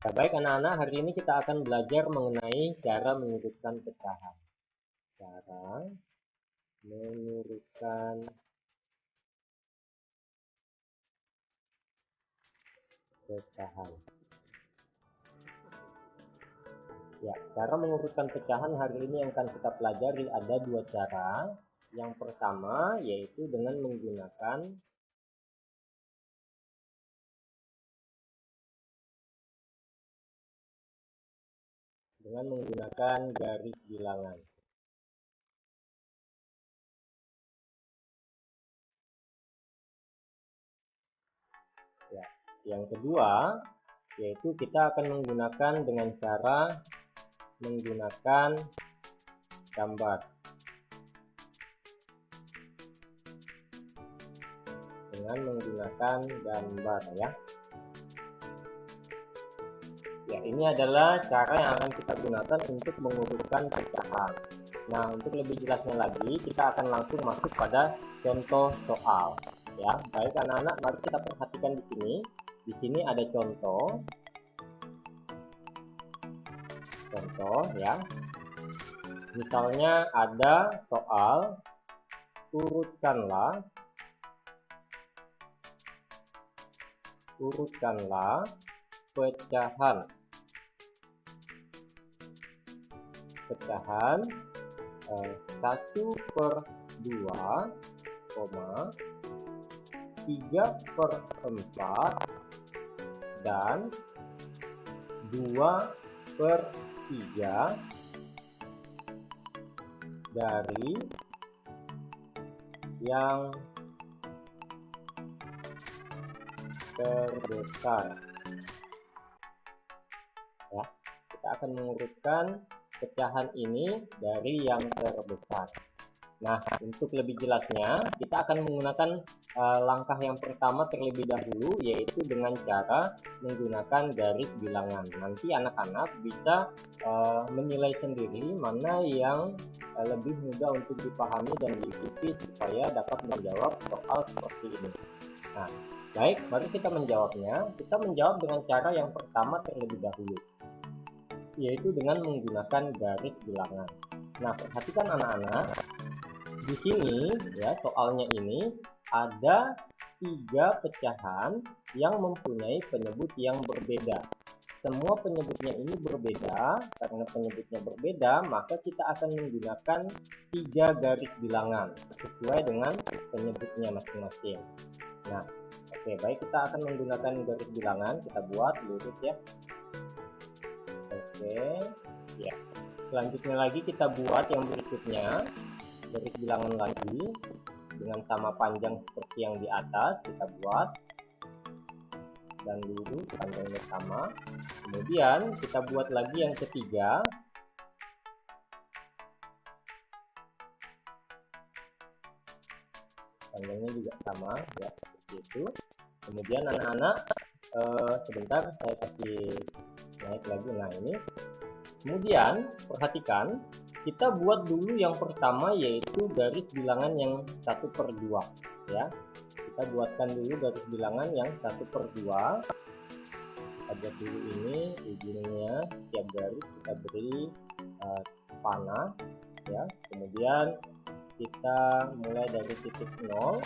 Nah, baik anak-anak, hari ini kita akan belajar mengenai cara mengurutkan pecahan. Cara mengurutkan pecahan. Ya, cara mengurutkan pecahan hari ini yang akan kita pelajari ada dua cara. Yang pertama yaitu dengan menggunakan garis bilangan. Ya, yang kedua yaitu kita akan menggunakan dengan cara menggunakan gambar. Dengan menggunakan gambar ya. Ya, ini adalah cara yang akan kita gunakan untuk mengurutkan pecahan. Nah, untuk lebih jelasnya lagi, kita akan langsung masuk pada contoh soal. Ya, baik anak-anak, mari kita perhatikan di sini. Di sini ada contoh. Contoh ya. Misalnya ada soal urutkanlah pecahan 1/2, 3/4 dan 2/3 dari yang terbesar. Ya, kita akan mengurutkan pecahan ini dari yang terbesar. Nah, untuk lebih jelasnya, kita akan menggunakan langkah yang pertama terlebih dahulu, yaitu dengan cara menggunakan garis bilangan. Nanti anak-anak bisa menilai sendiri mana yang lebih mudah untuk dipahami dan diikuti supaya dapat menjawab soal seperti ini. Nah, baik, mari kita menjawabnya. Kita menjawab dengan cara yang pertama terlebih dahulu, yaitu dengan menggunakan garis bilangan. Nah, perhatikan anak-anak. Di sini ya, soalnya ini ada 3 pecahan yang mempunyai penyebut yang berbeda. Semua penyebutnya ini berbeda. Karena penyebutnya berbeda, maka kita akan menggunakan 3 garis bilangan sesuai dengan penyebutnya masing-masing. Nah, oke, baik, kita akan menggunakan garis bilangan. Kita buat lurus ya. Oke, ya. Selanjutnya lagi kita buat yang berikutnya, garis bilangan lagi dengan sama panjang seperti yang di atas. Kita buat dan lurus, panjangnya sama. Kemudian kita buat lagi yang ketiga, panjangnya juga sama ya, seperti itu. Kemudian anak-anak sebentar, saya kasih naik lagi. Nah, ini kemudian perhatikan, kita buat dulu yang pertama yaitu garis bilangan yang 1/2 ya. Kita buatkan dulu garis bilangan yang 1/2. Kita buat dulu ini ujungnya, setiap garis kita beri panah ya. Kemudian kita mulai dari titik 0.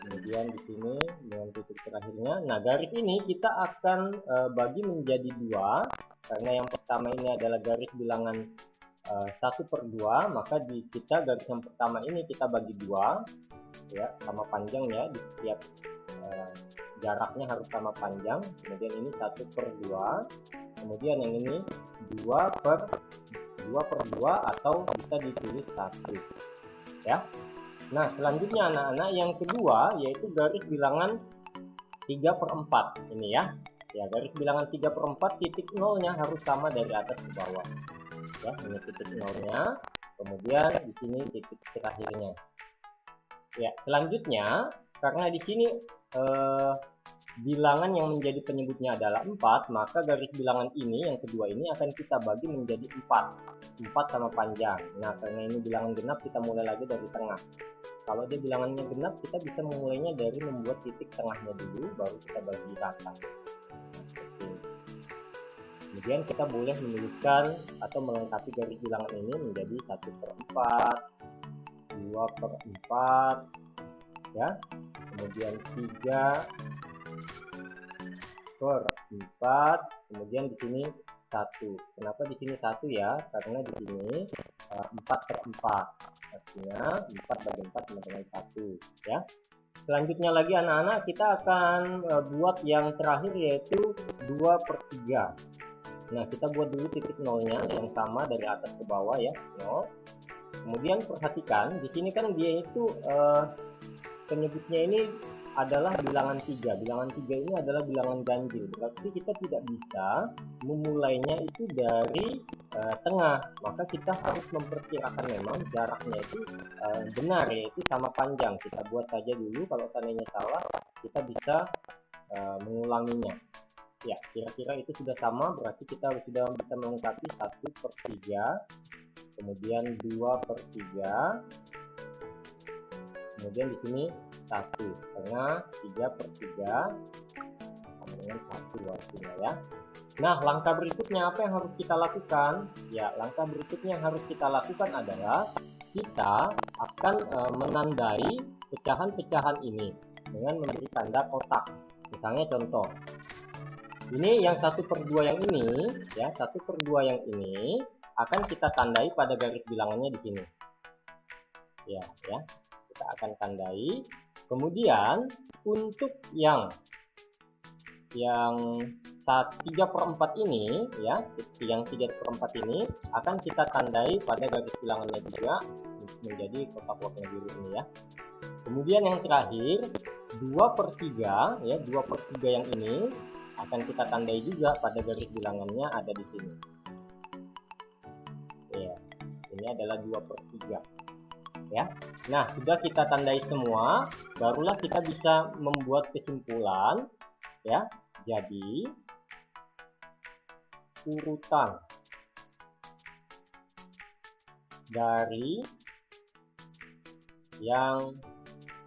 Kemudian di sini dengan titik terakhirnya. Nah, garis ini kita akan bagi menjadi 2. Karena yang pertama ini adalah garis bilangan 1/2, maka di kita garis yang pertama ini kita bagi 2 ya, sama panjang ya, di setiap jaraknya harus sama panjang. Kemudian ini 1/2, kemudian yang ini 2/2 atau bisa ditulis 1 ya. Nah, selanjutnya anak-anak yang kedua yaitu garis bilangan 3/4 ini ya. Ya, garis bilangan 3/4, titik nolnya harus sama dari atas ke bawah. Ya, ini titik nolnya. Kemudian di sini titik terakhirnya. Ya, selanjutnya karena di sini bilangan yang menjadi penyebutnya adalah 4, maka garis bilangan ini yang kedua ini akan kita bagi menjadi 4 sama panjang. Nah, karena ini bilangan genap, kita mulai lagi dari tengah. Kalau dia bilangannya genap, kita bisa memulainya dari membuat titik tengahnya dulu, baru kita bagi rata. Kemudian kita boleh menuliskan atau melengkapi garis bilangan ini menjadi 1/4, 2/4, ya. Kemudian 3/4, kemudian di sini 1. Kenapa di sini 1 ya? Karena di sini 4/4. Artinya 4 bagi 4 sama dengan 1, ya. Selanjutnya lagi anak-anak, kita akan buat yang terakhir, yaitu 2/3. Nah, kita buat dulu titik nolnya yang sama dari atas ke bawah ya, 0. Kemudian perhatikan di sini kan dia itu penyebutnya ini adalah bilangan 3. Bilangan 3 ini adalah bilangan ganjil, berarti kita tidak bisa memulainya itu dari tengah, maka kita harus memperkirakan memang jaraknya itu benar, yaitu sama panjang. Kita buat saja dulu, kalau seandainya salah kita bisa mengulanginya. Ya, kira-kira itu sudah sama, berarti kita sudah bisa melengkapi 1/3, kemudian 2/3, kemudian di sini 1, tengah 3/3 sama dengan 1 artinya ya. Nah, langkah berikutnya apa yang harus kita lakukan? Ya, langkah berikutnya yang harus kita lakukan adalah kita akan menandai pecahan-pecahan ini dengan memberi tanda kotak. Misalnya contoh, ini yang 1/2 yang ini, ya, 1/2 yang ini akan kita tandai pada garis bilangannya di sini. Ya, kita akan tandai. Kemudian untuk yang 3/4 ini, ya, yang 3/4 ini akan kita tandai pada garis bilangannya juga menjadi kotak warna biru ini ya. Kemudian yang terakhir 2/3, ya, 2/3 yang ini akan kita tandai juga pada garis bilangannya ada di sini. Ya, ini adalah 2/3. Ya. Nah, sudah kita tandai semua, barulah kita bisa membuat kesimpulan, ya. Jadi urutan dari yang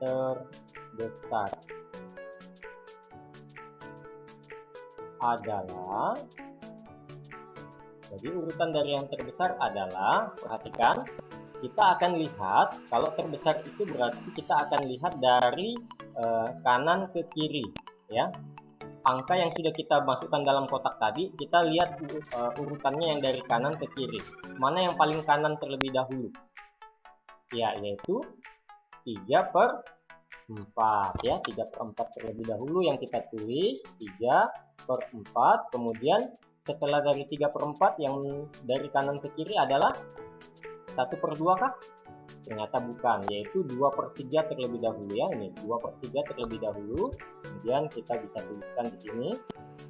terbesar adalah, jadi urutan dari yang terbesar adalah, perhatikan, kita akan lihat, kalau terbesar itu berarti kita akan lihat dari kanan ke kiri, ya. Angka yang sudah kita masukkan dalam kotak tadi, kita lihat urutannya yang dari kanan ke kiri. Mana yang paling kanan terlebih dahulu? Ya, yaitu 3/4, ya. 3/4 terlebih dahulu yang kita tulis, 3/4. Kemudian setelah dari 3/4 yang dari kanan ke kiri adalah 1/2 kah? Ternyata bukan, yaitu 2/3 terlebih dahulu ya. Ini 2/3 terlebih dahulu. Kemudian kita bisa tuliskan di sini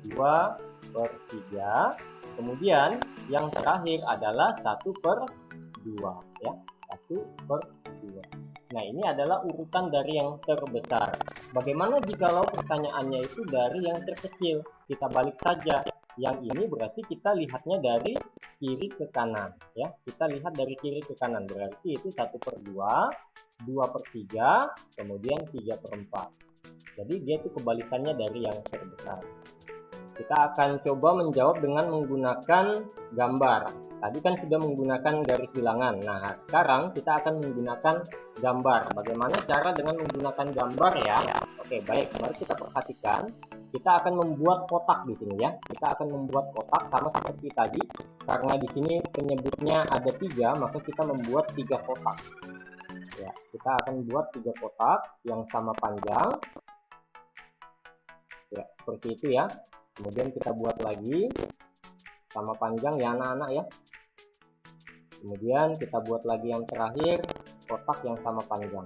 2/3. Kemudian yang terakhir adalah 1/2 ya. 1/2. Nah, ini adalah urutan dari yang terbesar. Bagaimana jikalau pertanyaannya itu dari yang terkecil? Kita balik saja. Yang ini berarti kita lihatnya dari kiri ke kanan, ya. Kita lihat dari kiri ke kanan, berarti itu 1/2, 2/3, kemudian 3/4. Jadi dia itu kebalikannya dari yang terbesar. Kita akan coba menjawab dengan menggunakan gambar. Tadi kan sudah menggunakan garis bilangan. Nah, sekarang kita akan menggunakan gambar. Bagaimana cara dengan menggunakan gambar ya? Oke, baik. Mari kita perhatikan. Kita akan membuat kotak di sini ya. Kita akan membuat kotak sama seperti tadi. Karena di sini penyebutnya ada 3, maka kita membuat 3 kotak. Ya, kita akan buat 3 kotak yang sama panjang. Ya, seperti itu ya. Kemudian kita buat lagi sama panjang ya anak-anak ya. Kemudian kita buat lagi yang terakhir kotak yang sama panjang.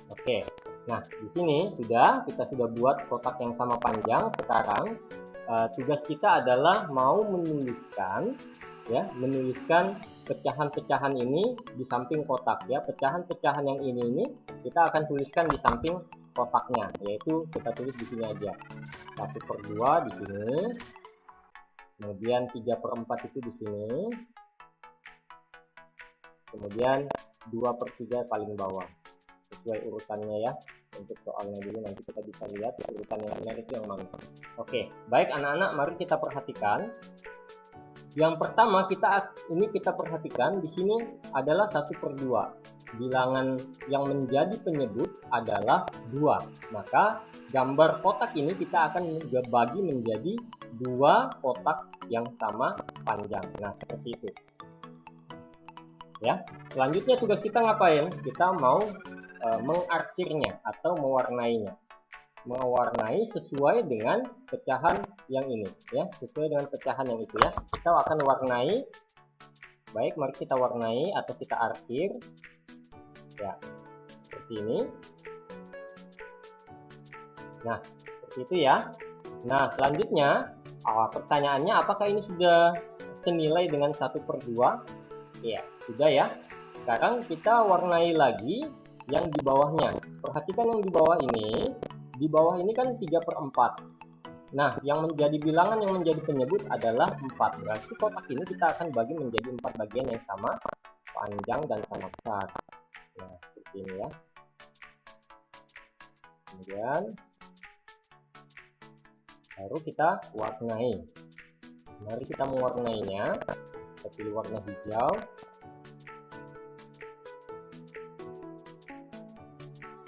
Oke. Nah, di sini kita sudah buat kotak yang sama panjang. Sekarang tugas kita adalah mau menuliskan pecahan-pecahan ini di samping kotak ya. Pecahan-pecahan yang ini kita akan tuliskan di samping kotaknya, yaitu kita tulis di sini aja. 1/2 di sini. Kemudian 3/4 itu di sini. Kemudian 2/3 paling bawah. Sesuai urutannya ya. untuk soalnya dulu, nanti kita bisa lihat urutan yang benar itu yang mana. Oke, baik anak-anak, mari kita perhatikan. Yang pertama kita perhatikan di sini adalah 1/2. Bilangan yang menjadi penyebut adalah 2. Maka gambar kotak ini kita akan bagi menjadi 2 kotak yang sama panjang. Nah, seperti itu. Ya, selanjutnya tugas kita ngapain? Kita mau mengarsirnya atau mewarnainya. Mewarnai sesuai dengan pecahan yang ini, ya, sesuai dengan pecahan yang itu, ya. Kita akan warnai. Baik, mari kita warnai atau kita arsir. Ya, seperti ini. Nah, seperti itu ya. Nah, selanjutnya pertanyaannya, apakah ini sudah senilai dengan 1/2? Ya, sudah ya. Sekarang kita warnai lagi yang di bawahnya. Perhatikan yang di bawah ini. Di bawah ini kan 3/4. Nah, yang menjadi bilangan yang menjadi penyebut adalah 4. Berarti kotak ini kita akan bagi menjadi 4 bagian yang sama panjang dan sama besar. Nah, seperti ini ya. Kemudian baru kita warnai. Mari kita mewarnainya. Kita pilih warna hijau.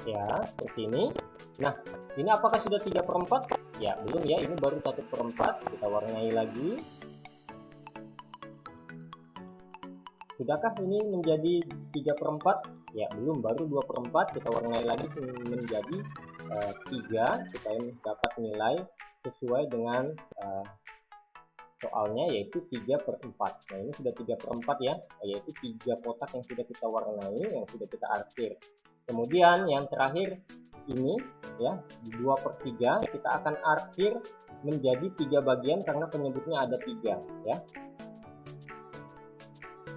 Ya, seperti ini. Nah, ini apakah sudah 3/4? Ya, belum ya, ini baru 1/4. Kita warnai lagi. Sudahkah ini menjadi 3/4? Ya, belum, baru 2/4. Kita warnai lagi menjadi 3. Kita dapat nilai sesuai dengan soalnya, yaitu 3/4. Nah, ini sudah 3/4 ya, yaitu 3 kotak yang sudah kita warnai, yang sudah kita arsir. Kemudian yang terakhir ini ya, 2/3 kita akan arsir menjadi 3 bagian karena penyebutnya ada 3 ya.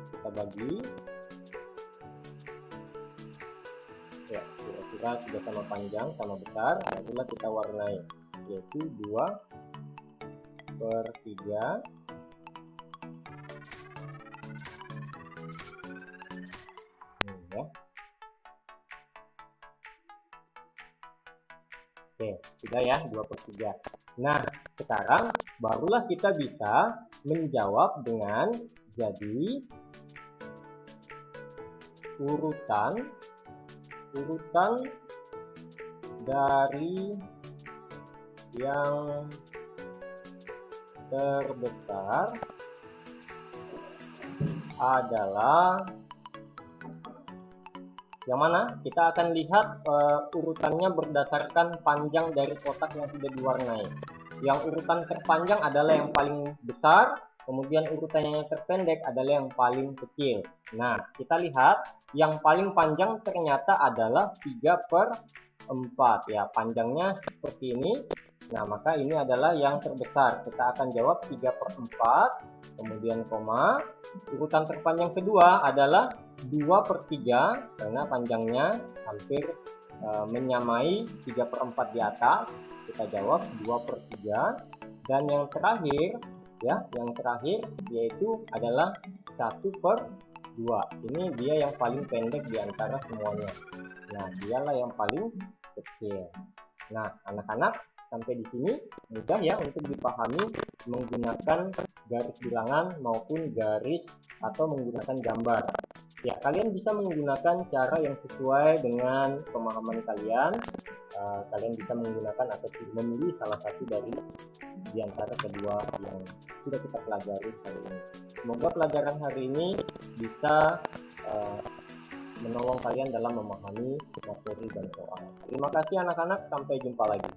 Kita bagi ya, kira-kira sudah sama panjang sama besar, barulah kita warnai, yaitu 2/3. Ya. Oke, sudah ya, 2/3. Nah, sekarang barulah kita bisa menjawab dengan jadi urutan dari yang terbesar adalah yang mana? Kita akan lihat urutannya berdasarkan panjang dari kotak yang sudah diwarnai. Yang urutan terpanjang adalah yang paling besar, kemudian urutan yang terpendek adalah yang paling kecil. Nah, kita lihat yang paling panjang ternyata adalah 3/4 ya, panjangnya seperti ini. Nah, maka ini adalah yang terbesar. Kita akan jawab 3/4, kemudian koma. Urutan terpanjang kedua adalah 2/3 karena panjangnya hampir menyamai 3/4 di atas. Kita jawab 2/3. Dan yang terakhir ya, yang terakhir yaitu adalah 1/2. Ini dia yang paling pendek di antara semuanya. Nah, dialah yang paling kecil. Nah, anak-anak, sampai di sini mudah ya untuk dipahami menggunakan garis bilangan maupun garis atau menggunakan gambar. Ya, kalian bisa menggunakan cara yang sesuai dengan pemahaman kalian. Kalian bisa menggunakan atau memilih salah satu dari di antara kedua yang sudah kita pelajari hari ini. Semoga pelajaran hari ini bisa menolong kalian dalam memahami materi dan soal. Terima kasih anak-anak, sampai jumpa lagi.